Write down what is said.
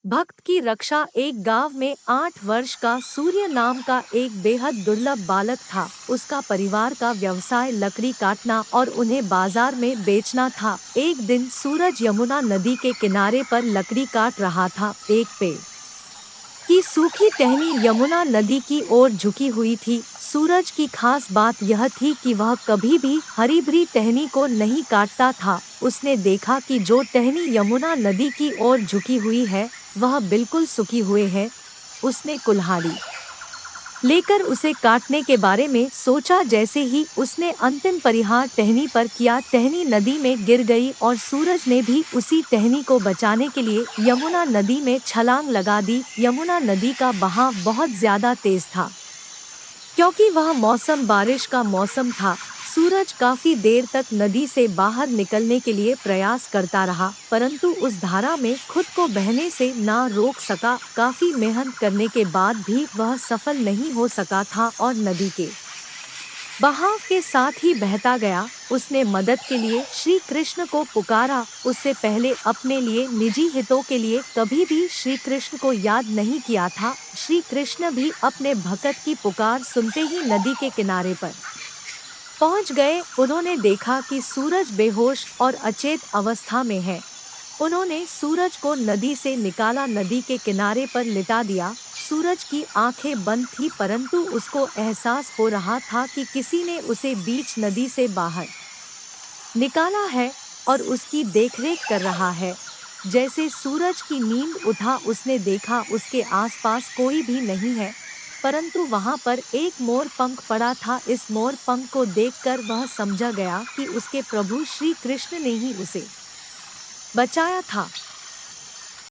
भक्त की रक्षा। एक गांव में 8 वर्ष का सूर्य नाम का एक बेहद दुर्लभ बालक था। उसका परिवार का व्यवसाय लकड़ी काटना और उन्हें बाजार में बेचना था। एक दिन सूरज यमुना नदी के किनारे पर लकड़ी काट रहा था। एक पेड़ की सूखी टहनी यमुना नदी की ओर झुकी हुई थी। सूरज की खास बात यह थी कि वह कभी भी हरी भरी टहनी को नहीं काटता था। उसने देखा कि जो टहनी यमुना नदी की ओर झुकी हुई है वह बिल्कुल सूखी हुए है। उसने कुल्हाड़ी लेकर उसे काटने के बारे में सोचा। जैसे ही उसने अंतिम परिहार टहनी पर किया, टहनी नदी में गिर गई और सूरज ने भी उसी टहनी को बचाने के लिए यमुना नदी में छलांग लगा दी। यमुना नदी का बहाव बहुत ज्यादा तेज था क्योंकि वह मौसम बारिश का मौसम था। सूरज काफी देर तक नदी से बाहर निकलने के लिए प्रयास करता रहा, परंतु उस धारा में खुद को बहने से ना रोक सका। काफी मेहनत करने के बाद भी वह सफल नहीं हो सका था और नदी के बहाव के साथ ही बहता गया। उसने मदद के लिए श्री कृष्ण को पुकारा। उससे पहले अपने लिए निजी हितों के लिए कभी भी श्री कृष्ण को याद नहीं किया था। श्री कृष्ण भी अपने भक्त की पुकार सुनते ही नदी के किनारे पर पहुंच गए। उन्होंने देखा कि सूरज बेहोश और अचेत अवस्था में है। उन्होंने सूरज को नदी से निकाला, नदी के किनारे पर लिटा दिया। सूरज की आंखें बंद थी, परंतु उसको एहसास हो रहा था कि किसी ने उसे बीच नदी से बाहर निकाला है और उसकी देखरेख कर रहा है। जैसे सूरज की नींद उठा, उसने देखा उसके आसपास कोई भी नहीं है, परंतु वहां पर एक मोर पंख पड़ा था। इस मोर पंख को देखकर वह समझ गया कि उसके प्रभु श्री कृष्ण ने ही उसे बचाया था।